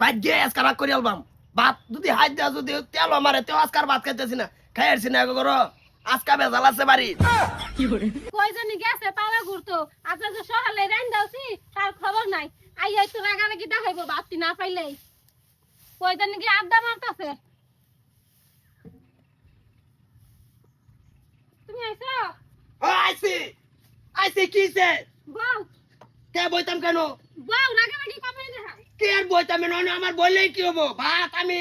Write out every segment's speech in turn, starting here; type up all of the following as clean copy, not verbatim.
ভাই গ্যাস খারাপ করে আলবাম ভাত যদি হাত দেওয়া যদি তেল মারে তেও আজকার ভাত খাইতেছি না খাইছি না করো আজকা বেজাল আছে বাড়ি কই জানি গেছে পালা ঘুরতো আজকে যে সকালে রাইন দাওছি তার খবর নাই আইয়াই তো রাগারাগি দেখাইবো বাতি না পাইলে কই জানি কি আড্ডা মারতাছে তুমি আইছো ও আইছি আইছি কিছে বল কে বইতাম কেন বল রাগারাগি কবে দেখা কে আর বইতাম না আমার বললেই কি হবো ভাত আমি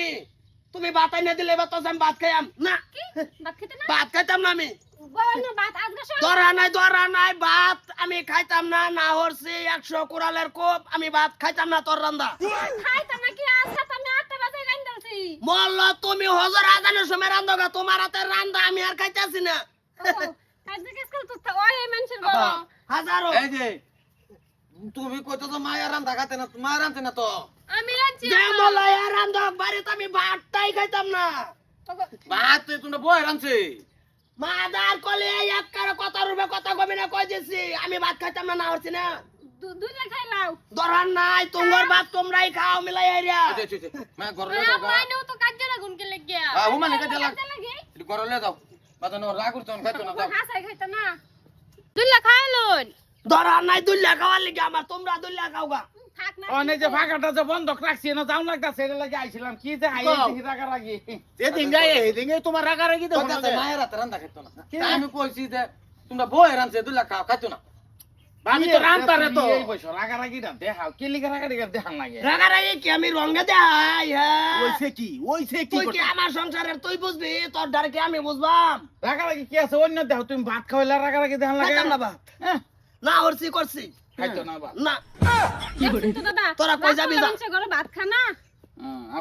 তুমি ভাত আইনা দিলে এবার তো আমি ভাত খাইয়াম না কি ভাত খেতে না ভাত খাইতাম না আমি বল না ভাত আজকে সকালে ধরা নাই ভাত আমি খাইতাম না না হরছি 100 কোরালের কোপ আমি ভাত খাইতাম না তোর রান্দা খাইতা নাকি আজকে তুমি 8টা বাজে রাইন দাওছি মোল্লা তুমি হজর আজানের সময় রান্দোগা তোমার হাতের রান্দা আমি আর খাইতাছি না কাজে কেস করতে ওই মানুষের বড় হাজারো এই যে তুমি কইতো তো মায়া রান্দা খাতে না তোমার রান্দতে না তো আমি রাঁধছি যে মোল্লা আর রান্দা বাড়িতে আমি ভাতটাই খাইতাম না ভাত তুই তোমরা বই রাঁধছে মাদার কলে এক কারো কথা রূপে কথা কবি না কই দিছি আমি ভাত খাইতাম না না হরছি না দুইটা খাইলাও ধরান নাই তোমার ভাত তোমরাই খাও মিলাই আইরা মা ঘরে ওই যাও আমাইনো তো কাজে লাগুন কে লাগিয়া ও মানে কাজে লাগ লাগে ঘরে যাও বাদন রাগ করতে খাইতো না যাও হাসাই খাইতা না দুইলা খাইলুন ধরান নাই দুল্লা খাওয়ার লিগে আমার তোমরা দুল্লা খাওগা থাক না অনেক যে ফাঁকাটা যে বন্ধক রাখছি না যাও লাগতাছে এটা লাগে আইছিলাম কি যে আইছি রাগারাগি এদিন যাই এদিন তোমার রাগারাগি দেখো না মায়ের হাতে রান্দা খাইতো না আমি কইছি যে তোমরা বই রাঁধছে দুলা খাইতো না আমি তো রান্তারে তো এই বয়স রাগারাগিটা দেখাও কি লিখে রাগারাগি দেখান লাগে রাগারাগি কি আমি রঙে দেখাই হ্যাঁ ওইছে কি তুই কি আমার সংসারের তুই বুঝবি তোর দ্বারা কি আমি বুঝবাম রাগারাগি কি আছে অন্য দেখো তুমি ভাত খাওয়াইলা রাগারাগি দেখান লাগে খাইতাম না ভাত না হরছি করছি খাইতো না ভাত না তো দাদা তোরা কই যাবি যা মানুষের ঘরে ভাত খানা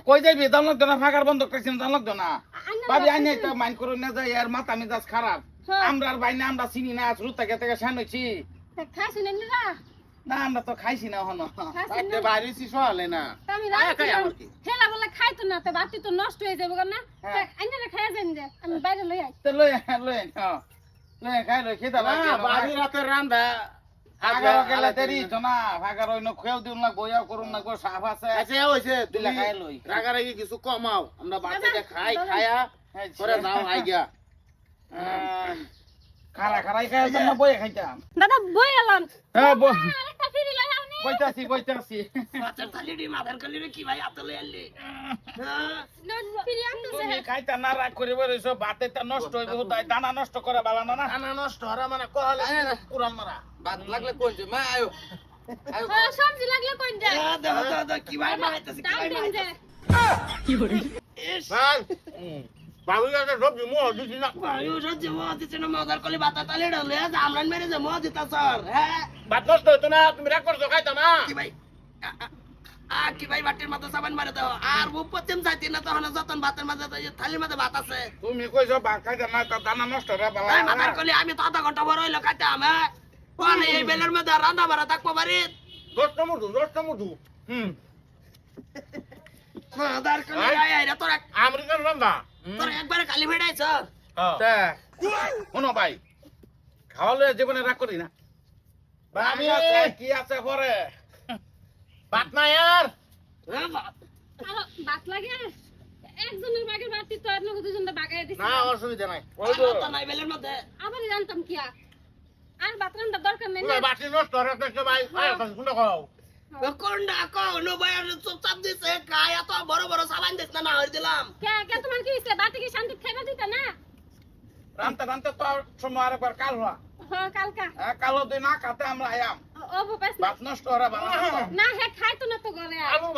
কই যাবি দাম লাগতো না ফাঁকার বন্ধক রাখছি না দাম লাগতো না ভাবি আইনাই তো মাইন্ড করো না যায় আর মাথা মেজাজ খারাপ আমরা আর বাইনা আমরা চিনি না শুরু থেকে শান হইছি খাইছি না নিরা না আমরা তো খাইছি না হনো খাইছি না বাড়িছি সহালে না আমি রাখছি হেলা বলে খাইতো না তো বাতি তো নষ্ট হয়ে যাবে না আইনা খাইয়া যান যে আমি বাইরে লই আই তো লই খাই লই খেতে লাগে বাড়ি রাতে রান্দা আগা গেলে দেরি তো না ভাগার ওই খেও দিন না বইয়া করুন না গো সাফ আছে আচ্ছা হইছে দিলা তুমি খাই লই রাগারাগি কিছু কমাও আমরা বাচ্চাকে খায়া করে যাও আইগা খারাই খাই না বইয়া খাইতাম দাদা বই এলাম হ্যাঁ আরেকটা ফিরি লই আউনি বইতাছি মাছের থালি মাথার কালি কি ভাই আতলে আনলি ফিরি আনতেছে তুমি খাইতা না রাগ করে বইছ ভাতে তা নষ্ট হইব তাই দানা নষ্ট করে বালা না খানা নষ্ট হরা মানে কহলে কুরান মারা ভাত লাগলে কইছে মা আয়ো আয়ো সবজি লাগলে কোন যায় দেখো কি ভাই মাইতেছে কি দাম ভাই দিন যে মাইতেছে ভাই বাবু কাছে সবজি মোহ দিছি না বায়ু সহ্য মদ দিচ্ছে না মদার কলি বাতা তালে ডালে আমরা মেরে যে মদ দিতা স্যার হ্যাঁ ভাত নষ্ট হইতো না তুমি রাগ করছো খাইতো না কি ভাই কি ভাই বাটির মাথা সাবান মারে দাও আর ও পশ্চিম যাইতি না তখন যতন ভাতের মাঝে থালির মাঝে ভাত আছে তুমি কইছ ভাত খাইতা না তা দানা নষ্ট রে বালা এই মাথার কলি আমি তো আধা ঘন্টা বড় হইলো খাইতাম হ্যাঁ কোন এই বেলের মধ্যে রান্না বাড়া থাকবো বাড়ি দশটা মুঠু মাথার কলি আয় রে তোরা আমেরিকান রান্দা তোরা একবারে খালি ফেড়াইছ তা শোনো ভাই খাওয়ালে জীবনে রাগ করি না ভাবি কি আছে পরে ভাত নাই আর ভাত লাগে একজনের বাগের বাতি তো আর নগদ দুজনটা বাগায় দিছি না অসুবিধা নাই তো নাই বেলের মধ্যে আবার জানতাম কি আর ভাত রান্না দরকার নেই পুরো বাটি নষ্ট হয়ে গেছে ভাই আয় কোনটা খাও কোনটা কোন ভাই আর চুপচাপ দিছে খায় এত বড় বড় সাবান দিছ না হই দিলাম কে কে তোমার কি হইছে বাতি কি শান্তি খাইবা দিতা না রান্তে তো সময় আর একবার কাল হওয়া হ্যাঁ কালকা কালো দিন না খাতে আমরা আয়াম ও বাস ভাত নষ্ট হরা বালা না হে খাইতো না তো ঘরে আর আলু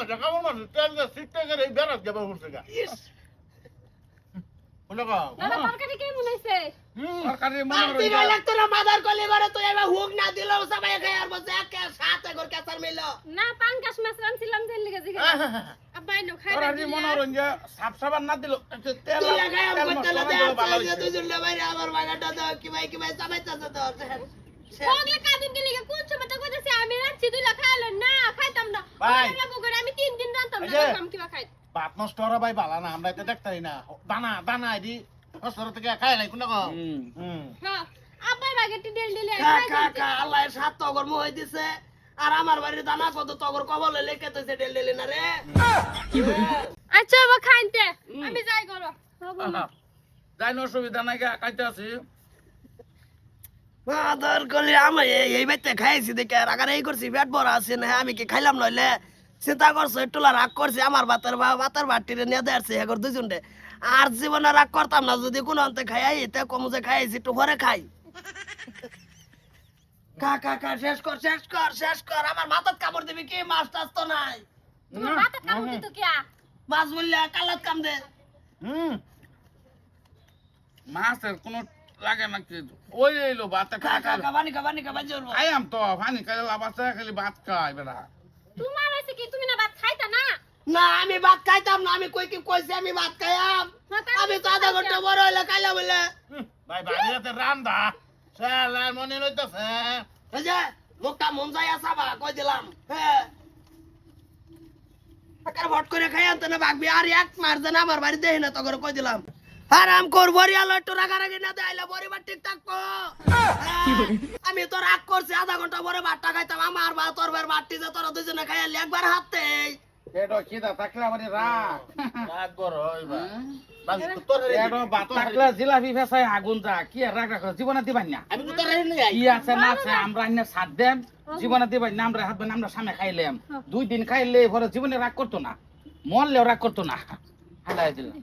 মাছ তেল দিয়ে সিটে করে এই বেরাত যাবে উঠছে গা কোনটা খাও দাদা তরকারি কেমন হইছে সরকারি মনে তুই ভাই লাগতো না মাদার কলি করে তুই এবার হুক না দিলেও সবাই খায় আর বসে এক সাথে করে কেসার মিলো না পাঙ্কাশ মাছ রানছিলাম তেল লিগে জিগে আব্বাই নো খাই সরকারি মনোরঞ্জন সাপ সাবান না দিল তেল তুই লাগাই আম করতে লাগে ভালো আজকে দুজন বাইরে আমার বাগাটা দাও কি ভাই সবাইতাছে তো ওগলে কাদিন কে লিগে কোন সময় তো কইতাছে আমি রাখছি দুইলা খাইলো না খাইতাম না ভাই। ওগলে বগরে আমি 3 দিন রান্তাম এই না যে। কাম কিবা খাই ভাত নষ্ট হরা ভাই বালা না আমরা এটা দেখতাই না দানা আইডি নষ্ট থেকে খাই নাই কোনটা খাও হ্যাঁ আব্বাই বাগে টি ডেল ডেলে কা কা কা আল্লাহ সাত তো গরম হই দিছে আর আমার বাড়ির দানা কত তগর কবলে লেখেতেছে ডেলি না রে আচ্ছা বাবা খাইতে আমি যাই করো যাই অসুবিধা নাই খাইতে আছি আদর করলে আমি এই বাইতে খাইছি দেখে রাগার এই করছি পেট বড় আছে না আমি কি খাইলাম নইলে চিন্তা করছো একটু রাগ করছি আমার বাতের বাটিরে নিয়ে দেয়ারছি এখন দুজনটে আর জীবনে রাগ করতাম না যদি কোনো অন্তে খাই তে কম যে খাইছি একটু পরে খাই খা খা খা শেষ কর আমার মাথাত কামড় দিবি কি মাছ টাছ তো নাই তোমার মাথা কামড় দিত কিয়া মাছ বললে কালাত কাম দে মাছের কোনো লাগে না কি ওই এলো ভাত খা খা খা বানি খা জোর আইয়াম তো পানি খাইলে লাভ আছে খালি ভাত খাই বেড়া তোমার হইছে কি তুমি না ভাত খাইতা না না আমি ভাত খাইতাম না আমি কই কি কইছি আমি ভাত খাইয়াম আমি তো আধা ঘন্টা বড় হইলে খাইলাম বলে ভাই বাড়িতে রান্দা শালা মনে লইতাছে এই যে মুখটা মন যায় আসাবা কই দিলাম হ্যাঁ আকার ভট করে খাই আনতে না ভাগবি আর এক মার দেন আমার বাড়ি দেই না তো করে কই দিলাম আরাম কর বরিয়ালো একটু রাগারাগি না দেইলে বরিবার ঠিক থাকবো আমি তো রাগ করছি আধা ঘন্টা পরে ভাতটা খাইতাম আমার বা তোর বের বাটি যে তোরা দুজনে খাইলি একবার হাতে পেটো খিদা থাকলে আমারে রাগ রাগ করো এবার বাকি তো তোর পেটো ভাত থাকলে জিলাপি ফেসাই আগুন যা কি আর রাগ রাখ জীবনে দিবাই না আমি তো তোর রেডি নাই কি আছে না আছে আমরা আইনা সাথ দেন জীবনে দিবাই না আমরা হাত আমরা সামনে খাইলাম 2 দিন খাইলে পরে জীবনে রাগ করতো না মরলেও রাগ করতো না হালাই দিলাম